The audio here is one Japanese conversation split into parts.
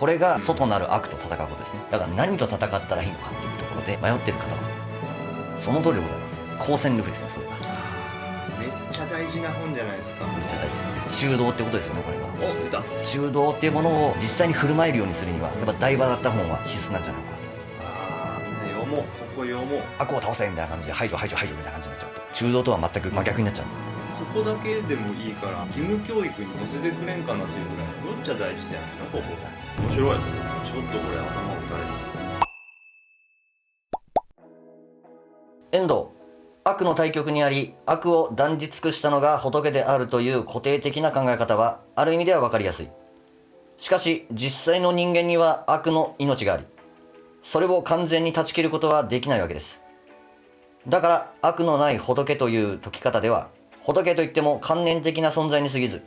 これが外なる悪と戦うことですね。だから何と戦ったらいいのかっていうところで迷ってる方はその通りでございます。光線ルフですね。それがめっちゃ大事な本じゃないですか。めっちゃ大事ですね。中道ってことですよね。これがお、出た。中道っていうものを実際に振る舞えるようにするにはやっぱ台場だった本は必須なんじゃないかなと。みんな読もう。ここ読もう。悪を倒せみたいな感じで排除排除排除みたいな感じになっちゃうと中道とは全く真逆になっちゃう。ここだけでもいいから義務教育に載せてくれんかなっていうぐらいめっちゃ大事じゃないのここ。面白い。ちょっとこれ頭打たれた。遠藤、悪の対極にあり悪を断じ尽くしたのが仏であるという固定的な考え方はある意味では分かりやすい。しかし実際の人間には悪の命があり、それを完全に断ち切ることはできないわけです。だから悪のない仏という説き方では、仏といっても観念的な存在に過ぎず、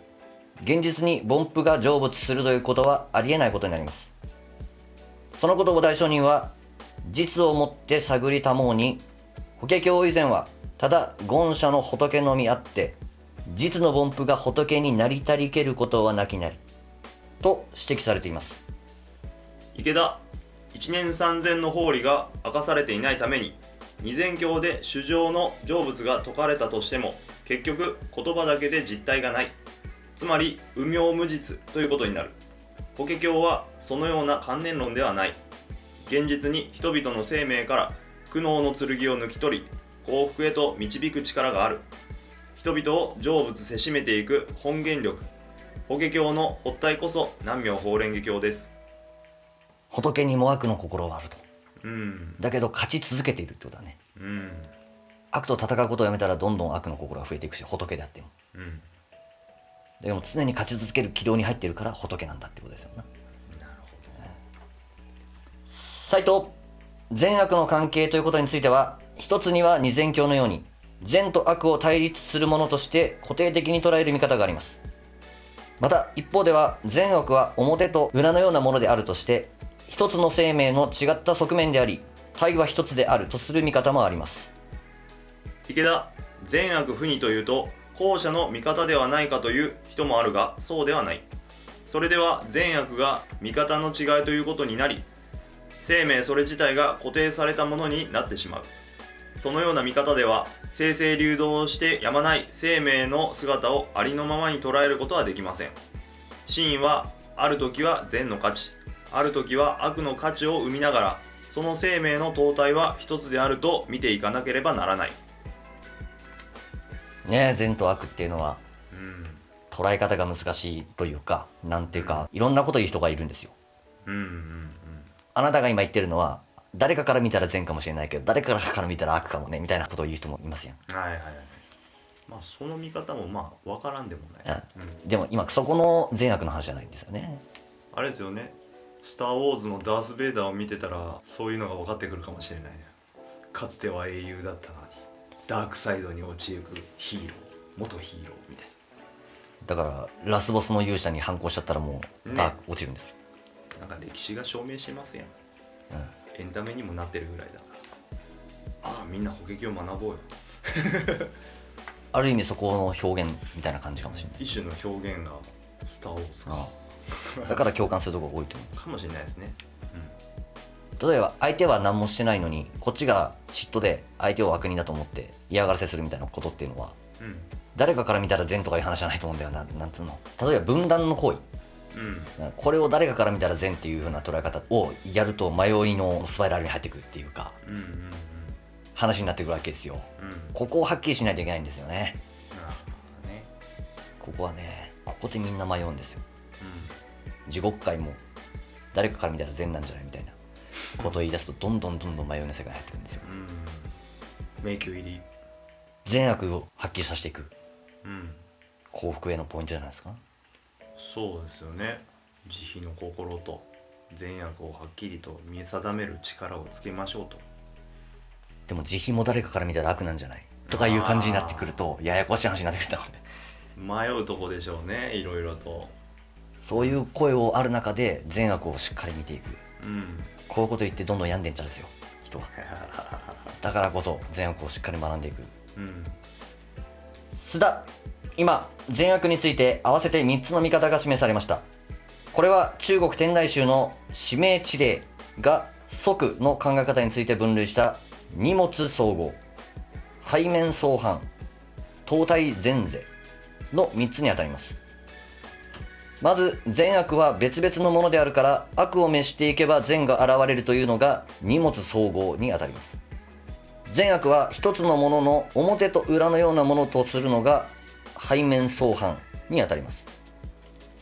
現実に凡夫が成仏するということはありえないことになります。そのことを大聖人は、実をもって探りたもうに、法華経以前はただ言者の仏のみあって、実の凡夫が仏になりたりけることはなきなりと指摘されています。池田、一年三千の法理が明かされていないために、二千教で主情の成仏が説かれたとしても結局言葉だけで実体がない、つまり無明無実ということになる。法華経はそのような観念論ではない。現実に人々の生命から苦悩の剣を抜き取り幸福へと導く力がある。人々を成仏せしめていく本源力、法華経の発体こそ南無妙法蓮華経です。仏にも悪の心はあると。うんだけど勝ち続けているってことだね。うん悪と戦うことをやめたらどんどん悪の心が増えていくし、仏であっても。うんでも常に勝ち続ける軌道に入っているから仏なんだってことですよな。なるほど。斉藤、善悪の関係ということについては、一つには二善教のように善と悪を対立するものとして固定的に捉える見方があります。また一方では善悪は表と裏のようなものであるとして、一つの生命の違った側面であり体は一つであるとする見方もあります。池田、善悪不二というと後者の味方ではないかという人もあるが、そうではない。それでは善悪が味方の違いということになり、生命それ自体が固定されたものになってしまう。そのような見方では生々流動してやまない生命の姿をありのままに捉えることはできません。真はある時は善の価値、ある時は悪の価値を生みながら、その生命の統体は一つであると見ていかなければならない。ねえ、善と悪っていうのはうん捉え方が難しいというか、なんていうか、いろんなこと言う人がいるんですよ。うんうんあなたが今言ってるのは誰かから見たら善かもしれないけど誰かから見たら悪かもねみたいなことを言う人もいますやん。はいはいはい。まあその見方もまあ分からんでもない。でも今そこの善悪の話じゃないんですよね。あれですよね。スター・ウォーズのダース・ベイダーを見てたらそういうのが分かってくるかもしれないね。かつては英雄だったのにダークサイドに落ちゆくヒーロー、元ヒーローみたいだからラスボスの勇者に反抗しちゃったらもうねダーク落ちるんですよ。な。なんか歴史が証明してますやん。エンタメにもなってるぐらいだから。ああ、みんな法華経を学ぼうよ。ある意味そこの表現みたいな感じかもしれない。一種の表現がスター・ウォーズか。だから共感するところが多いと思かもしれないですね。う。例えば相手は何もしてないのにこっちが嫉妬で相手を悪人だと思って嫌がらせするみたいなことっていうのはうん誰かから見たら善とかいう話じゃないと思うんだよな。なんつうの、例えば分断の行為、うんこれを誰かから見たら善っていう風な捉え方をやると迷いのスパイラルに入ってくるっていうかうんうんうん話になってくるわけですよ。うん。ここをはっきりしないといけないんですよね。なるほどね。ここはね、ここでみんな迷うんですよ。地獄界も誰かから見たら善なんじゃないみたいなことを言い出すとどんどん迷いの世界に入ってくるんですよ。迷宮入り。善悪をはっきりさせていくうん幸福へのポイントじゃないですか。そうですよね。慈悲の心と善悪をはっきりと見定める力をつけましょうと。でも慈悲も誰かから見たら悪なんじゃないとかいう感じになってくるとややこしい話になってくるんだこれ。迷うとこでしょうね、いろいろと。そういう声をある中で善悪をしっかり見ていく。うんこういうこと言ってどんどん病んでんちゃうんですよ人は。だからこそ善悪をしっかり学んでいく。うん須田、今善悪について合わせて3つの見方が示されました。これは中国天台宗の指名地令が即の考え方について分類した荷物総合、背面相反、当体善是の3つにあたります。まず善悪は別々のものであるから悪を滅していけば善が現れるというのが荷物総合にあたります。善悪は一つのものの表と裏のようなものとするのが背面相反にあたります。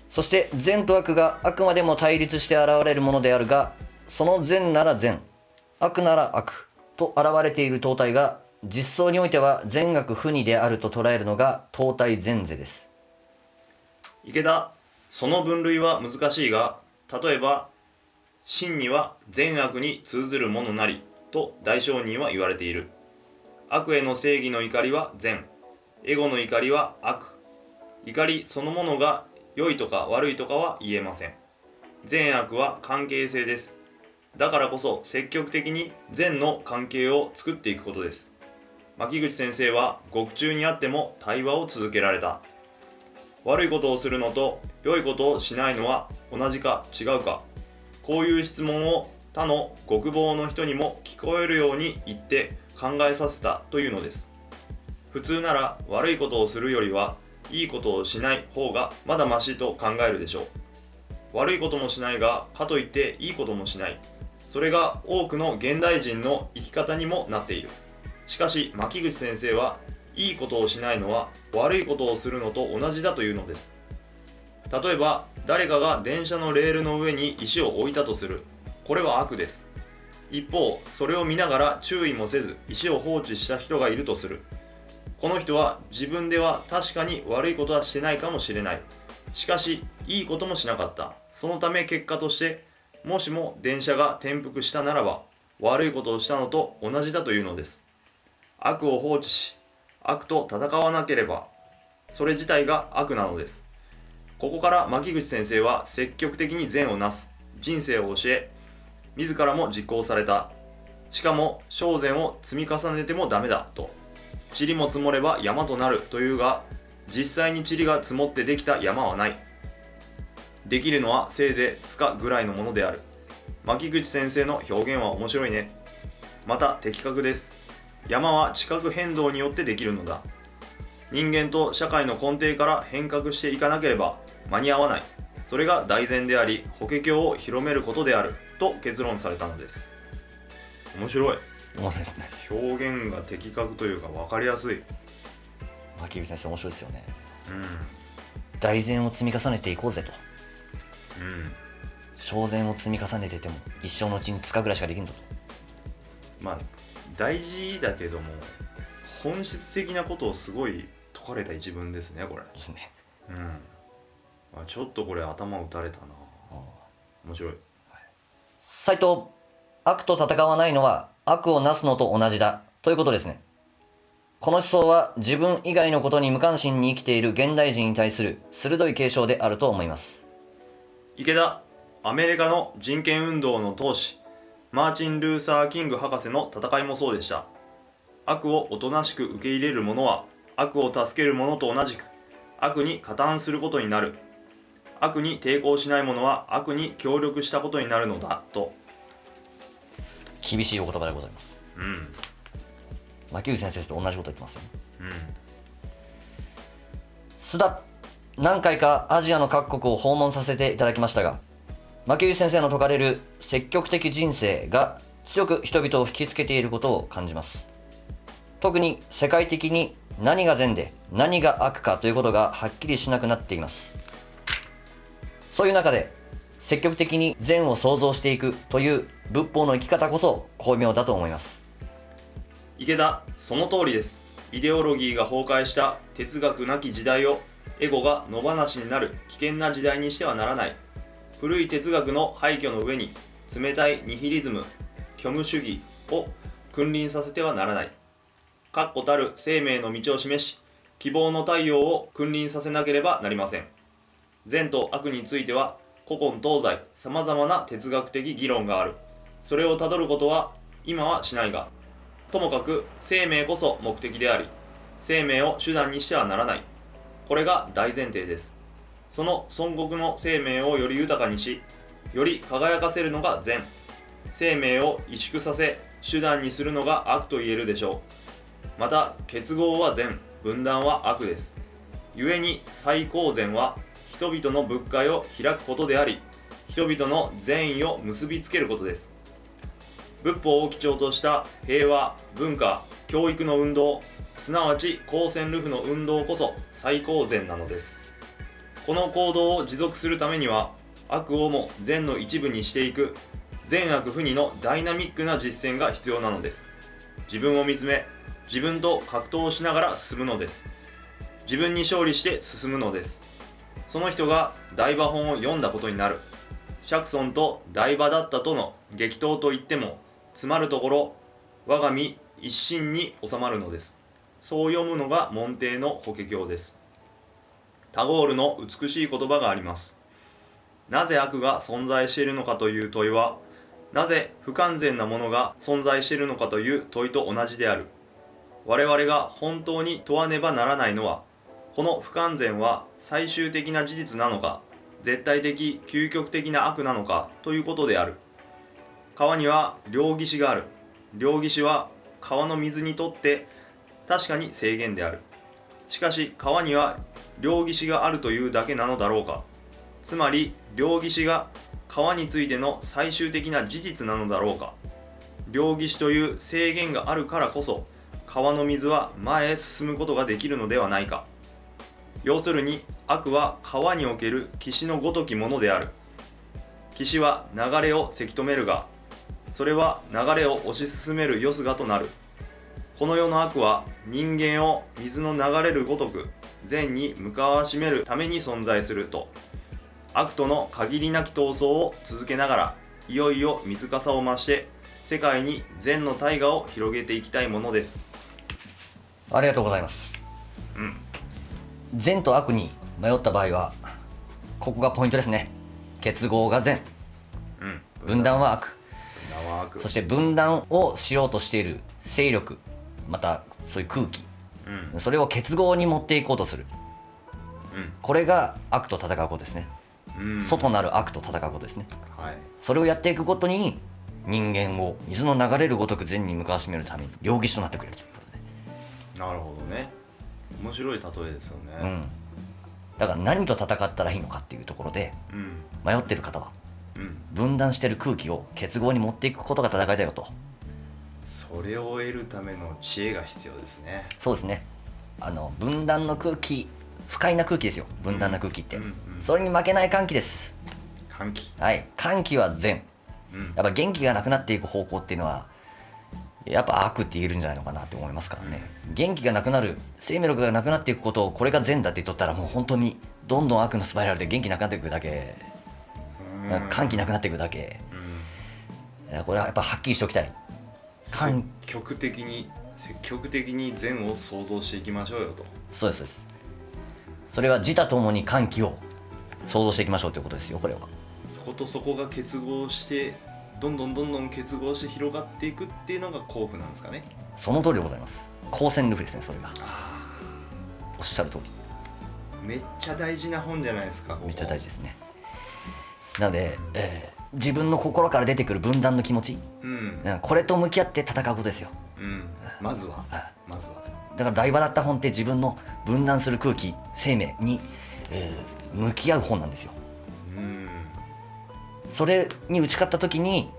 そして善と悪があくまでも対立して現れるものであるが、その善なら善、悪なら悪と現れている当体が実相においては善悪不二であると捉えるのが当体善是です。池田、その分類は難しいが、例えば真には善悪に通ずるものなりと大聖人は言われている。悪への正義の怒りは善、エゴの怒りは悪。怒りそのものが良いとか悪いとかは言えません。善悪は関係性です。だからこそ積極的に善の関係を作っていくことです。牧口先生は獄中にあっても対話を続けられた。悪いことをするのと良いことをしないのは同じか違うか、こういう質問を他の獄房の人にも聞こえるように言って考えさせたというのです。普通なら悪いことをするよりはいいことをしない方がまだマシと考えるでしょう。悪いこともしないがかといっていいこともしない、それが多くの現代人の生き方にもなっている。しかし牧口先生はいいことをしないのは悪いことをするのと同じだというのです。例えば誰かが電車のレールの上に石を置いたとする。これは悪です。一方それを見ながら注意もせず石を放置した人がいるとする。この人は自分では確かに悪いことはしてないかもしれない。しかしいいこともしなかった。そのため結果としてもしも電車が転覆したならば悪いことをしたのと同じだというのです。悪を放置し悪と戦わなければそれ自体が悪なのです。ここから牧口先生は積極的に善をなす人生を教え、自らも実行された。しかも小善を積み重ねてもダメだと。塵も積もれば山となるというが、実際に塵が積もってできた山はない。できるのはせいぜい塚ぐらいのものである。牧口先生の表現は面白いね。また的確です。山は地殻変動によってできるのだ。人間と社会の根底から変革していかなければ間に合わない。それが大善であり、法華経を広めることであると結論されたのです。面白い。面白いですね。表現が的確というか分かりやすい。牧口先生面白いですよね。う大善を積み重ねていこうぜと。ん。小善を積み重ねてても一生のうちに使うぐらいしかできんぞと。まあ大事だけども本質的なことをすごい説かれた一文ですねこれ。ですね。ちょっとこれ頭打たれたな。面白い。斉藤、悪と戦わないのは悪をなすのと同じだということですね。この思想は自分以外のことに無関心に生きている現代人に対する鋭い警鐘であると思います。池田、アメリカの人権運動の闘士マーチン・ルーサー・キング博士の戦いもそうでした。悪をおとなしく受け入れる者は悪を助ける者と同じく悪に加担することになる。悪に抵抗しない者は悪に協力したことになるのだと。厳しいお言葉でございます。牧口先生と同じこと言ってますよね。須田、何回かアジアの各国を訪問させていただきましたが、牧口先生の説かれる積極的人生が強く人々を引きつけていることを感じます。特に世界的に何が善で何が悪かということがはっきりしなくなっています。そういう中で積極的に善を創造していくという仏法の生き方こそ巧妙だと思います。池田、その通りです。イデオロギーが崩壊した哲学なき時代をエゴが野放しになる危険な時代にしてはならない。古い哲学の廃墟の上に冷たいニヒリズム、虚無主義を君臨させてはならない。確固たる生命の道を示し、希望の太陽を君臨させなければなりません。善と悪については古今東西さまざまな哲学的議論がある。それをたどることは今はしないが、ともかく生命こそ目的であり、生命を手段にしてはならない。これが大前提です。その孫国の生命をより豊かにし、より輝かせるのが善。生命を萎縮させ手段にするのが悪と言えるでしょう。また結合は善、分断は悪です。故に最高善は人々の仏界を開くことであり、人々の善意を結びつけることです。仏法を基調とした平和、文化、教育の運動、すなわち公選流布の運動こそ最高善なのです。この行動を持続するためには、悪をも善の一部にしていく善悪不二のダイナミックな実践が必要なのです。自分を見つめ、自分と格闘しながら進むのです。自分に勝利して進むのです。その人が大馬本を読んだことになる。釈尊と大馬だったとの激闘といっても、つまるところ我が身一心に収まるのです。そう読むのが門弟の法華経です。タゴールの美しい言葉があります。なぜ悪が存在しているのかという問いは、なぜ不完全なものが存在しているのかという問いと同じである。我々が本当に問わねばならないのは、この不完全は最終的な事実なのか、絶対的究極的な悪なのかということである。川には両岸がある。両岸は川の水にとって確かに制限である。しかし川には両岸があるというだけなのだろうか。つまり両岸が川についての最終的な事実なのだろうか。両岸という制限があるからこそ、川の水は前へ進むことができるのではないか。要するに悪は川における岸のごときものである。岸は流れをせき止めるが、それは流れを推し進めるよすがとなる。この世の悪は人間を水の流れるごとく善に向かわしめるために存在すると、悪との限りなき闘争を続けながら、いよいよ水かさを増して世界に善の大河を広げていきたいものです。ありがとうございます。善と悪に迷った場合は、ここがポイントですね。結合が善、分断は悪。そして分断をしようとしている勢力、またそういう空気、それを結合に持っていこうとする、これが悪と戦うことですね。外なる悪と戦うことですね。それをやっていくことに、人間を水の流れるごとく善に向かわしめるために両岸となってくれるということで。なるほどね。面白い例えですよね。だから何と戦ったらいいのかっていうところで、迷ってる方は、分断してる空気を結合に持っていくことが戦いだよと。それを得るための知恵が必要ですね。そうですね。分断の空気、不快な空気ですよ。分断な空気って、それに負けない歓喜です。歓喜。はい、歓喜は善。やっぱ元気がなくなっていく方向っていうのは、やっぱ悪って言えるんじゃないのかなって思いますからね。元気がなくなる、生命力がなくなっていくことを、これが善だって言っとったら、もう本当にどんどん悪のスパイラルで元気なくなっていくだけ、歓喜なくなっていくだけ、これはやっぱはっきりしておきたい。積極的に善を創造していきましょうよと。そうです、そうです。それは自他ともに歓喜を創造していきましょうということですよ。これはそことそこが結合して、どんどん結合して広がっていくっていうのが幸福なんですかね。その通りでございます。光線ルフですね、それが。おっしゃる通り。めっちゃ大事な本じゃないですか。めっちゃ大事ですね。なので、自分の心から出てくる分断の気持ち、これと向き合って戦うことですよ。まずはだから大場だった本って、自分の分断する空気、生命に、向き合う本なんですよ。それに打ち勝った時に、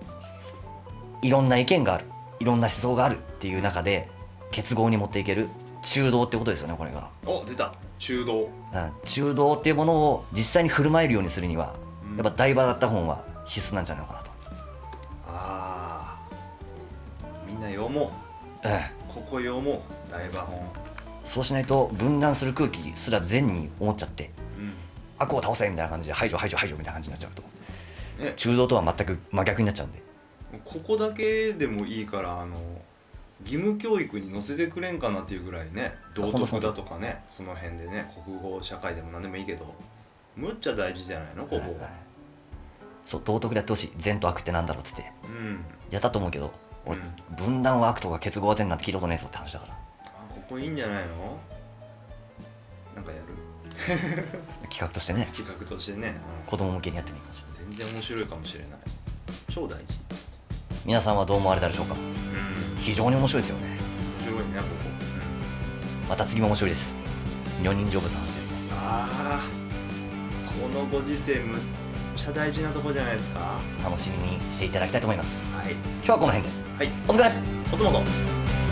いろんな意見がある、いろんな思想があるっていう中で結合に持っていける中道ってことですよね。これが出た、中道。中道っていうものを実際に振る舞えるようにするには、やっぱ大場だった本は必須なんじゃないのかなと。みんな読もう、ここ読もう、大馬本。そうしないと分断する空気すら善に思っちゃって、悪を倒せみたいな感じで排除みたいな感じになっちゃうと、中道とは全く真逆になっちゃうんで。ここだけでもいいから、義務教育に載せてくれんかなっていうぐらいね、道徳だとかね、その辺でね、国語社会でも何でもいいけど、むっちゃ大事じゃないの、ここ。そう、道徳でやってほしい。善と悪ってなんだろうっつって、やったと思うけど、俺、分断は悪とか結合は善なんて聞いたことねえぞって話だから。ここいいんじゃないの。なんかやる。企画としてね、企画としてね、子供向けにやってみましょう。全然面白いかもしれない。超大事。皆さんはどう思われたでしょうか。非常に面白いですよね。面白いね、ここ。また次も面白いです。女人成仏の話ですね。ああ、このご時世むっちゃ大事なとこじゃないですか。楽しみにしていただきたいと思います。はい。今日はこの辺で。はい。お疲れ。おつもと。